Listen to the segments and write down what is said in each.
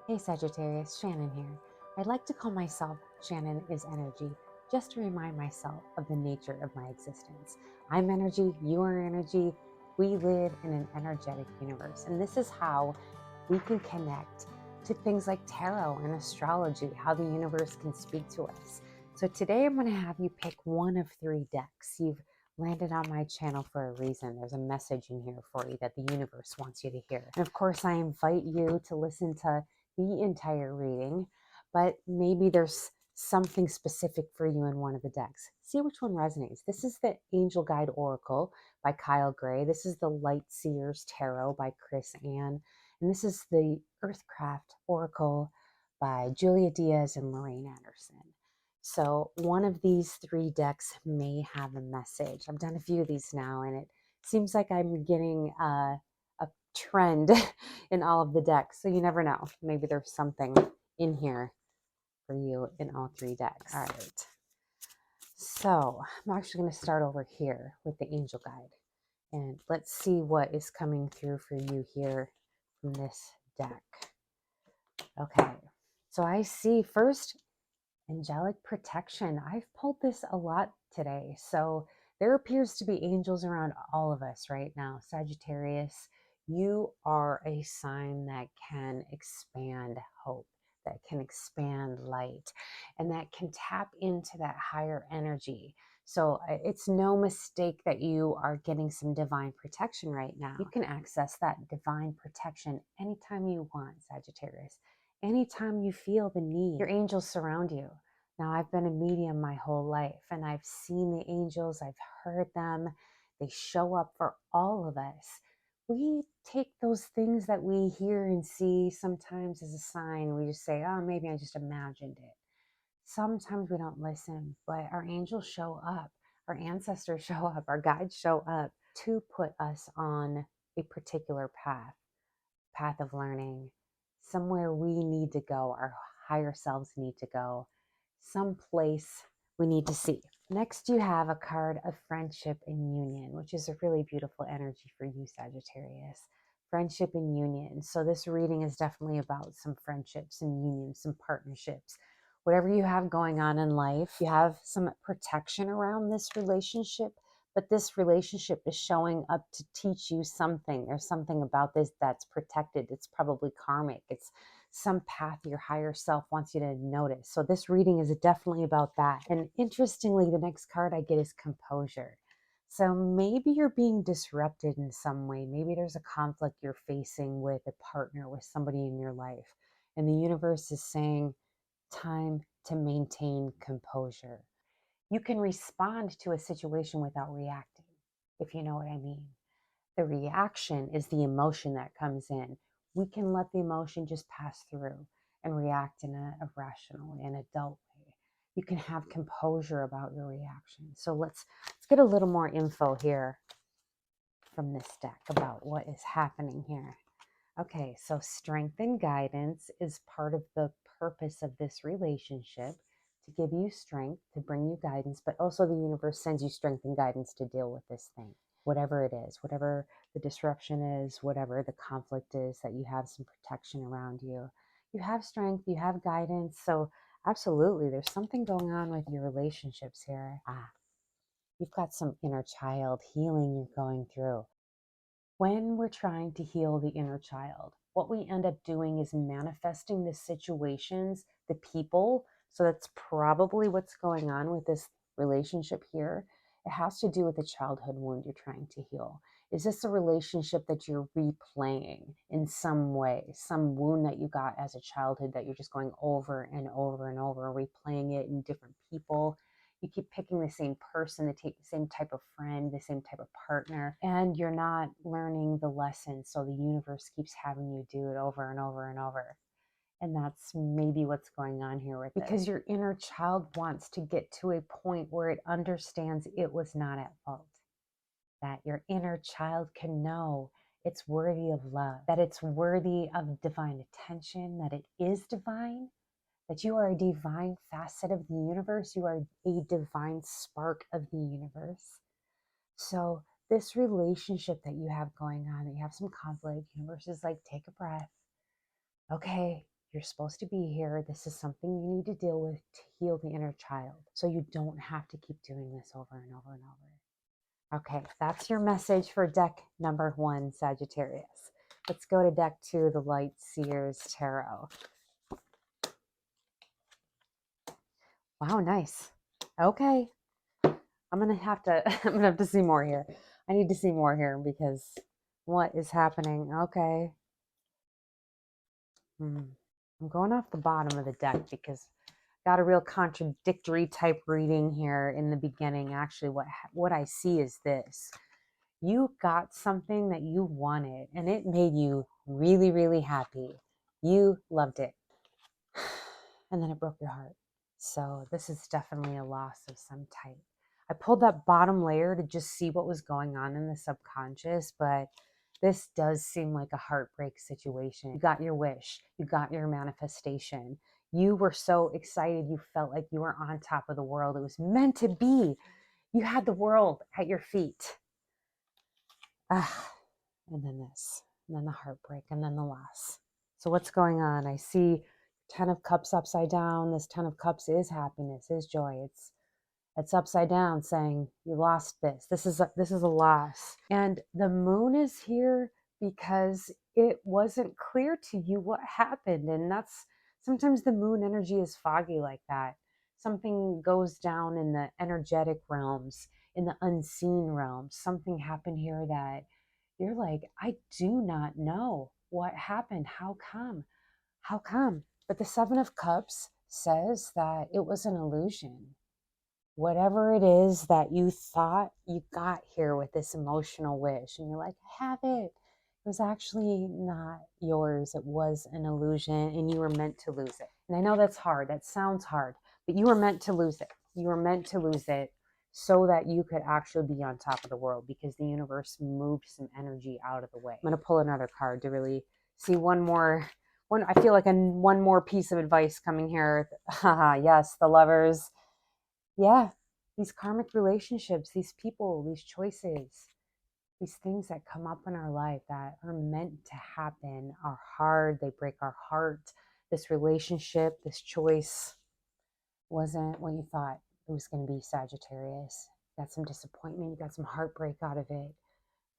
Hey Sagittarius, Shannon here. I'd like to call myself Shannon is Energy, just to remind myself of the nature of my existence. I'm energy, you are energy. We live in an energetic universe, and this is how we can connect to things like tarot and astrology, how the universe can speak to us. So today I'm going to have you pick one of 3 decks. You've landed on my channel for a reason. There's a message in here for you that the universe wants you to hear. And of course, I invite you to listen to the entire reading, but maybe there's something specific for you in one of the decks. See which one resonates. This is the Angel Guide Oracle by Kyle Gray. This is the Light Seers Tarot by Chris Ann. And this is the Earthcraft Oracle by Julia Diaz and Lorraine Anderson. So one of these 3 decks may have a message. I've done a few of these now, and it seems like I'm getting a trend in all of the decks. So you never know. Maybe there's something in here for you in all 3 decks. All right. So I'm actually going to start over here with the Angel Guide. And let's see what is coming through for you here from this deck. Okay. So I see first angelic protection. I've pulled this a lot today. So there appears to be angels around all of us right now. Sagittarius, you are a sign that can expand hope, that can expand light, and that can tap into that higher energy. So it's no mistake that you are getting some divine protection right now. You can access that divine protection anytime you want, Sagittarius. Anytime you feel the need, your angels surround you. Now, I've been a medium my whole life, and I've seen the angels, I've heard them. They show up for all of us. We take those things that we hear and see sometimes as a sign. We just say, oh, maybe I just imagined it. Sometimes we don't listen, but our angels show up, our ancestors show up, our guides show up to put us on a particular path of learning, somewhere we need to go, our higher selves need to go, someplace we need to see. Next, you have a card of friendship and union, which is a really beautiful energy for you, Sagittarius. Friendship and union. So this reading is definitely about some friendships and unions, some partnerships. Whatever you have going on in life, you have some protection around this relationship, but this relationship is showing up to teach you something. There's something about this that's protected. It's probably karmic. It's some path your higher self wants you to notice. So this reading is definitely about that. And interestingly, the next card I get is composure. So maybe you're being disrupted in some way. Maybe there's a conflict you're facing with a partner, with somebody in your life. And the universe is saying, time to maintain composure. You can respond to a situation without reacting, if you know what I mean. The reaction is the emotion that comes in. We can let the emotion just pass through and react in a rational way, an adult way. You can have composure about your reaction. So let's get a little more info here from this deck about what is happening here. Okay, so strength and guidance is part of the purpose of this relationship, to give you strength, to bring you guidance, but also the universe sends you strength and guidance to deal with this thing, whatever it is, whatever the disruption is, whatever the conflict is, that you have some protection around you. You have strength, you have guidance. So absolutely, there's something going on with your relationships here. You've got some inner child healing you're going through. When we're trying to heal the inner child, what we end up doing is manifesting the situations, the people. So that's probably what's going on with this relationship here. It has to do with a childhood wound you're trying to heal. Is this a relationship that you're replaying in some way, some wound that you got as a childhood that you're just going over and over and over, replaying it in different people? You keep picking the same person, the same type of friend, the same type of partner, and you're not learning the lesson. So the universe keeps having you do it over and over and over. And that's maybe what's going on here with it. Because your inner child wants to get to a point where it understands it was not at fault. That your inner child can know it's worthy of love, that it's worthy of divine attention, that it is divine, that you are a divine facet of the universe. You are a divine spark of the universe. So this relationship that you have going on, that you have some conflict, the universe is like, take a breath. Okay, You're supposed to be here. This is something you need to deal with to heal the inner child. So you don't have to keep doing this over and over and over. Okay, that's your message for deck number 1, Sagittarius. Let's go to deck 2, the Light Seers Tarot. Wow, nice. Okay. I'm gonna have to see more here. I need to see more here because what is happening? Okay. I'm going off the bottom of the deck because I got a real contradictory type reading here in the beginning. Actually, what I see is this. You got something that you wanted and it made you really, really happy. You loved it. And then it broke your heart. So this is definitely a loss of some type. I pulled that bottom layer to just see what was going on in the subconscious, but this does seem like a heartbreak situation. You got your wish. You got your manifestation. You were so excited. You felt like you were on top of the world. It was meant to be. You had the world at your feet. And then this, and then the heartbreak, and then the loss. So what's going on? I see 10 of Cups upside down. This 10 of Cups is happiness, is joy. It's upside down saying you lost this. This is a loss. And the moon is here because it wasn't clear to you what happened. And that's sometimes the moon energy is foggy like that. Something goes down in the energetic realms, in the unseen realms. Something happened here that you're like, I do not know what happened. How come? How come? But the 7 of Cups says that it was an illusion. Whatever it is that you thought you got here with this emotional wish, and you're like, have it. It was actually not yours. It was an illusion, and you were meant to lose it. And I know that's hard. That sounds hard, but you were meant to lose it. You were meant to lose it so that you could actually be on top of the world because the universe moved some energy out of the way. I'm going to pull another card to really see one more. I feel like one more piece of advice coming here. Yes, the Lovers. Yeah, these karmic relationships, these people, these choices, these things that come up in our life that are meant to happen are hard. They break our heart. This relationship, this choice wasn't what you thought it was going to be, Sagittarius. You got some disappointment. You got some heartbreak out of it.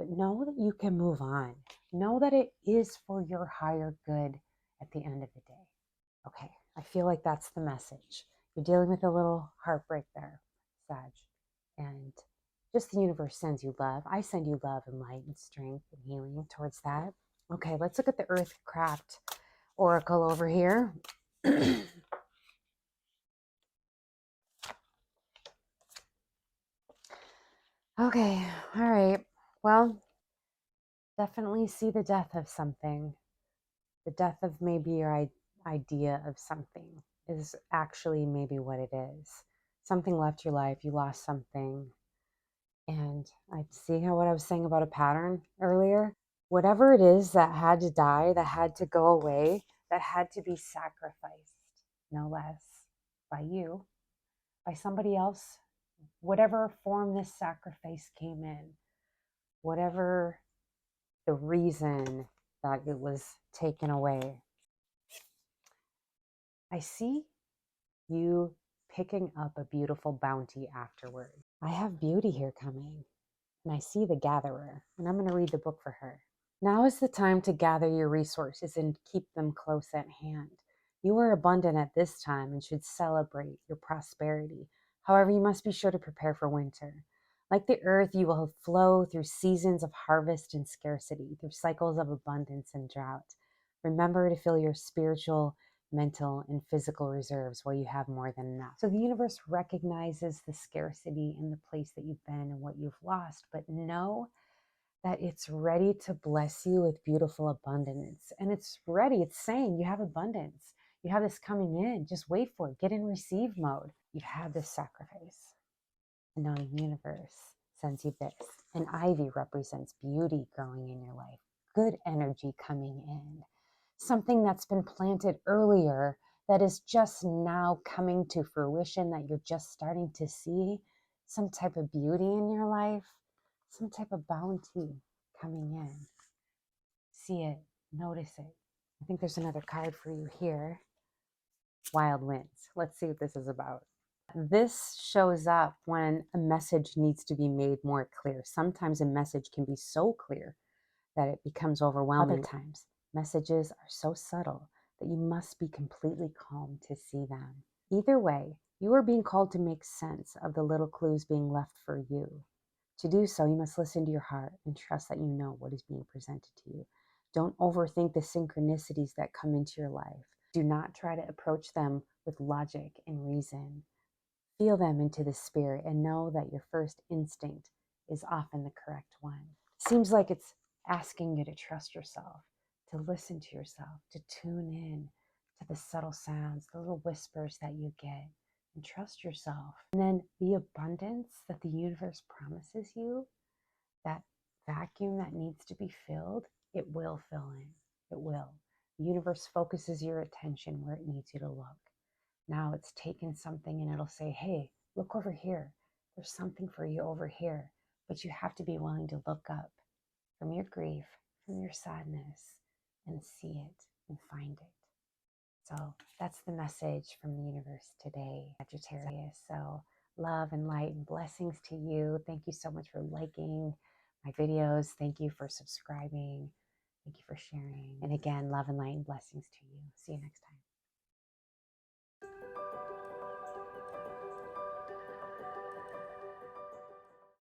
But know that you can move on. Know that it is for your higher good at the end of the day. Okay, I feel like that's the message. You're dealing with a little heartbreak there, Sag. And just the universe sends you love. I send you love and light and strength and healing towards that. Okay, let's look at the Earthcraft Oracle over here. Okay, all right. Well, definitely see the death of something. The death of maybe your idea of something is actually maybe what it is. Something left your life, you lost something. And I see how what I was saying about a pattern earlier. Whatever it is that had to die, that had to go away, that had to be sacrificed, no less, by you, by somebody else, whatever form this sacrifice came in, whatever the reason that it was taken away. I see you picking up a beautiful bounty afterward. I have beauty here coming, and I see the gatherer, and I'm going to read the book for her. Now is the time to gather your resources and keep them close at hand. You are abundant at this time and should celebrate your prosperity. However, you must be sure to prepare for winter. Like the earth, you will flow through seasons of harvest and scarcity, through cycles of abundance and drought. Remember to fill your spiritual, mental, and physical reserves while you have more than enough. So the universe recognizes the scarcity in the place that you've been and what you've lost, but know that it's ready to bless you with beautiful abundance. And it's ready. It's saying you have abundance. You have this coming in. Just wait for it. Get in receive mode. You've had this sacrifice. And now the universe sends you this. An ivy represents beauty growing in your life. Good energy coming in. Something that's been planted earlier that is just now coming to fruition, that you're just starting to see some type of beauty in your life, some type of bounty coming in. See it, notice it, I think there's another card for you here. Wild winds. Let's see what this is about. This shows up when a message needs to be made more clear. Sometimes a message can be so clear that it becomes overwhelming. Other times, messages are so subtle that you must be completely calm to see them. Either way, you are being called to make sense of the little clues being left for you. To do so, you must listen to your heart and trust that you know what is being presented to you. Don't overthink the synchronicities that come into your life. Do not try to approach them with logic and reason. Feel them into the spirit and know that your first instinct is often the correct one. Seems like it's asking you to trust yourself, to listen to yourself, to tune in to the subtle sounds, the little whispers that you get, and trust yourself. And then the abundance that the universe promises you, that vacuum that needs to be filled, it will fill in. It will. The universe focuses your attention where it needs you to look. Now it's taken something and it'll say, hey, look over here. There's something for you over here. But you have to be willing to look up from your grief, from your sadness, and see it and find it. So that's the message from the universe today, Sagittarius. So love and light and blessings to you. Thank you so much for liking my videos. Thank you for subscribing. Thank you for sharing. And again, love and light and blessings to you. See you next time.